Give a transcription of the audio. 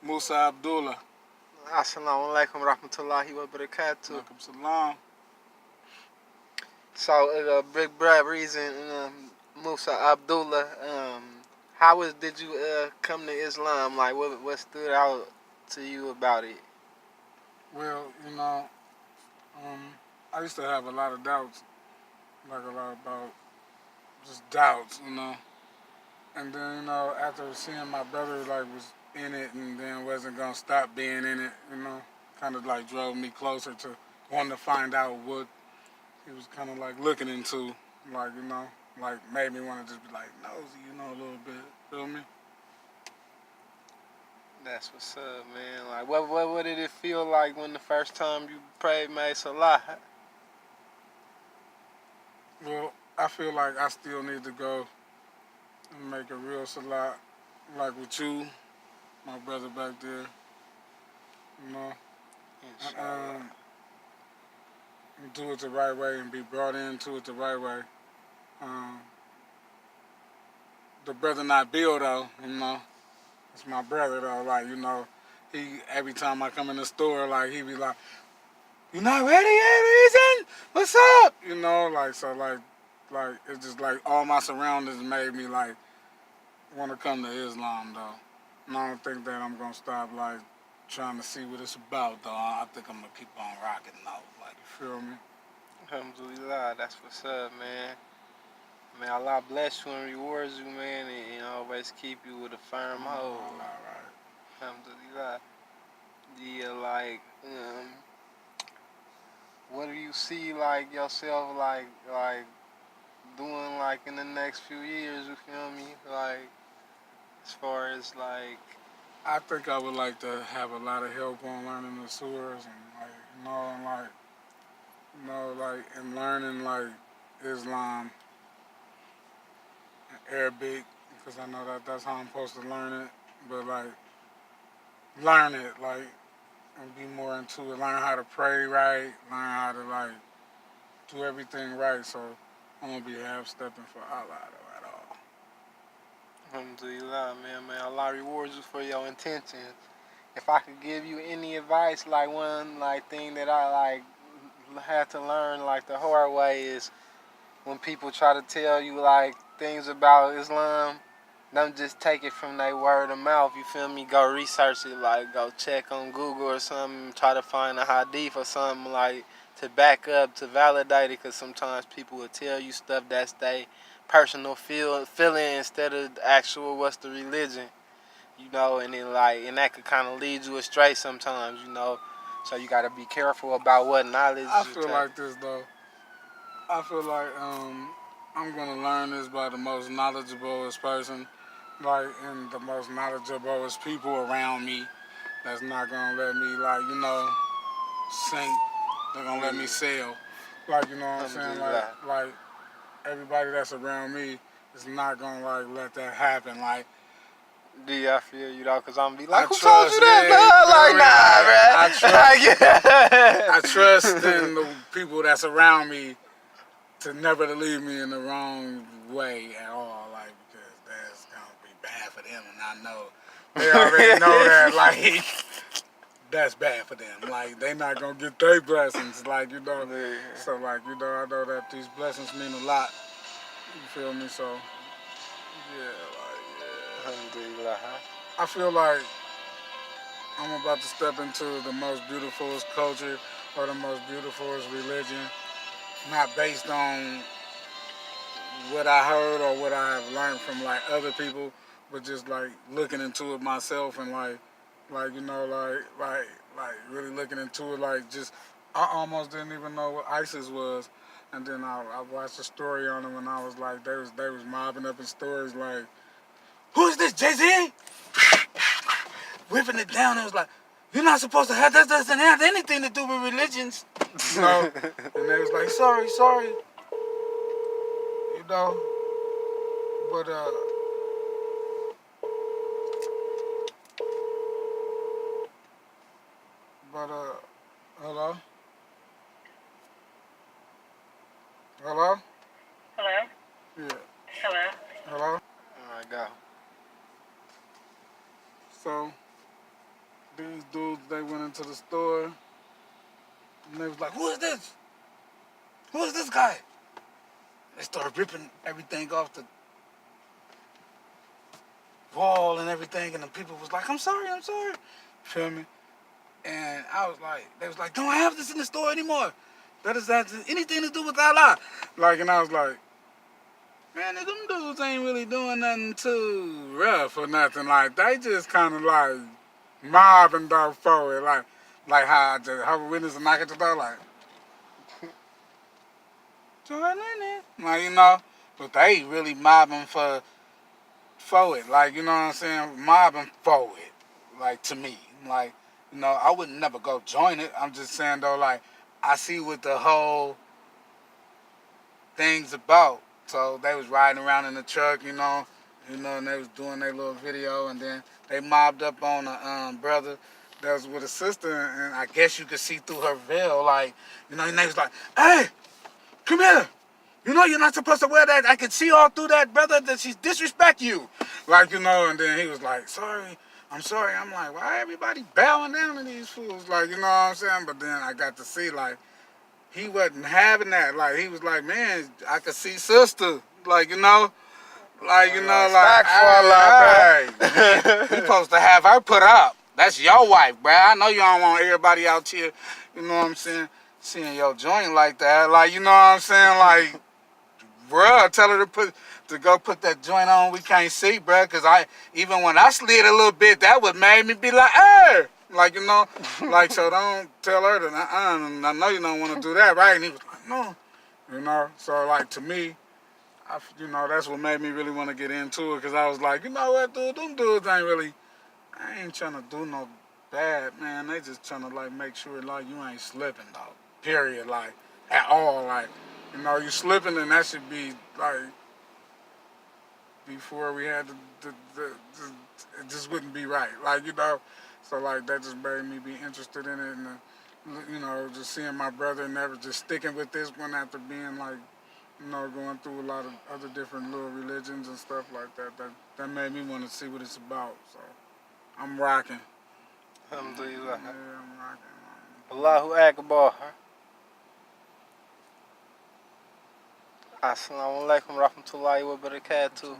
Musa Abdullah. Assalamu alaikum rahmatullahi wa barakatuh. Alaikum salam. So, big brother Reazon, Musa Abdullah, did you come to Islam? Like, what stood out to you about it? Well, I used to have a lot of doubts, like a lot about just doubts, And then, after seeing my brother like was in it and then wasn't gonna stop being in it, kind of like drove me closer to wanting to find out what he was kind of like looking into, like like made me want to just be like nosy, a little bit. Feel me? That's what's up, man. Like, what did it feel like when the first time you prayed May Salah? Well, I feel like I still need to go and make a real salat, like with you, my brother back there, and do it the right way and be brought into it the right way. The brother not Bill though, it's my brother though. Like he every time I come in the store, like he be like, "You not ready yet, Reazon? What's up?" Like it's just like all my surroundings made me like want to come to Islam though. And I don't think that I'm gonna stop like trying to see what it's about though. I think I'm gonna keep on rocking though. Like you feel me? Alhamdulillah, that's what's up, man. May Allah bless you and rewards you, man, and always keep you with a firm hold. Alhamdulillah. Yeah, like, what do you see like yourself like doing like in the next few years? You feel me? Like, as far as like, I think I would like to have a lot of help on learning the surahs and and learning like Islam and Arabic because I know that that's how I'm supposed to learn it. But like learn it like and be more into it. Learn how to pray right. Learn how to like do everything right. So I'm gonna be half stepping for Allah though at all. alhamdulillah, man, Allah rewards you for your intentions. If I could give you any advice, like one like thing that I like had to learn like the hard way is when people try to tell you like things about Islam, don't just take it from their word of mouth. You feel me? Go research it, like go check on Google or something, try to find a hadith or something like to back up, to validate it. Cause sometimes people will tell you stuff that's they personal feeling instead of the actual what's the religion. And then and that could kind of lead you astray sometimes. So you got to be careful about what knowledge I you feel take. like this though. I feel like I'm gonna learn this by the most knowledgeablest person, like and the most knowledgeablest people around me. That's not gonna let me sink. They're gonna let me sail. Like you know what I'm saying? Like everybody that's around me is not gonna like let that happen. Like I feel you though, cause I'm be like, who told you that? I trust in the people that's around me to never to leave me in the wrong way at all, like because that's gonna be bad for them, and I know they already know that. Like that's bad for them. Like they not gonna get their blessings. Like so like I know that these blessings mean a lot. You feel me? So Alhamdulillah. I feel like I'm about to step into the most beautifulest culture or the most beautifulest religion, not based on what I heard or what I have learned from like other people, but just like looking into it myself and like really looking into it. Like just I almost didn't even know what ISIS was, and then I watched a story on them and I was like they was mobbing up in stories like, who's this Jay-Z? Whipping it down. It was like, you're not supposed to have that. Doesn't have anything to do with religions. And they was like, sorry. But hello? Hello? Hello? Yeah. Hello? Hello? All right, go. So, These dudes, they went into the store and they was like, "Who is this? Who is this guy?" They started ripping everything off the wall and everything, and the people was like, I'm sorry. Feel me? And I was like, they was like, don't have this in the store anymore. That is that anything to do with Allah. Like, and I was like, man, them dudes ain't really doing nothing too rough or nothing. Like, they just kind of like mobbing dog forward. Like how I just have a witness and knock at the door, like, join in it. Like, you know, but they really mobbing forward. Like, you know what I'm saying? Mobbing forward. Like, to me. Like, you know, I would never go join it. I'm just saying, though, like, I see what the whole thing's about. So they was riding around in the truck, and they was doing their little video, and then they mobbed up on a brother that was with a sister, and I guess you could see through her veil, like, and they was like, hey, come here. You know you're not supposed to wear that. I can see all through that, brother, that she's disrespect you. Like, and then he was like, sorry, I'm sorry. I'm like, why everybody bowing down to these fools? Like, you know what I'm saying? But then I got to see, like, he wasn't having that. Like, he was like, man, I could see sister. Like, like, hey, he supposed to have her put up. That's your wife, bro. I know you don't want everybody out here, you know what I'm saying, seeing your joint like that. Like, you know what I'm saying? Like, bruh, tell her to go put that joint on. We can't see, bruh, because even when I slid a little bit, that would made me be like, hey, like, like, so don't tell her that, I know you don't want to do that, right? And he was like, no, so, like, to me, that's what made me really want to get into it, because I was like, you know what, dude, them dudes I ain't trying to do no bad, man. They just trying to, like, make sure, like, you ain't slipping, dog, period, like, at all, like, you slipping, and that should be, like, before we had it just wouldn't be right. Like, so, like, that just made me be interested in it. And, just seeing my brother never just sticking with this one after being, like, going through a lot of other different little religions and stuff like that. That made me want to see what it's about. So, I'm rocking. Alhamdulillah. Yeah, I'm rocking. Allahu Akbar. Assalamu alaikum rahmatullahi wa barakatuh.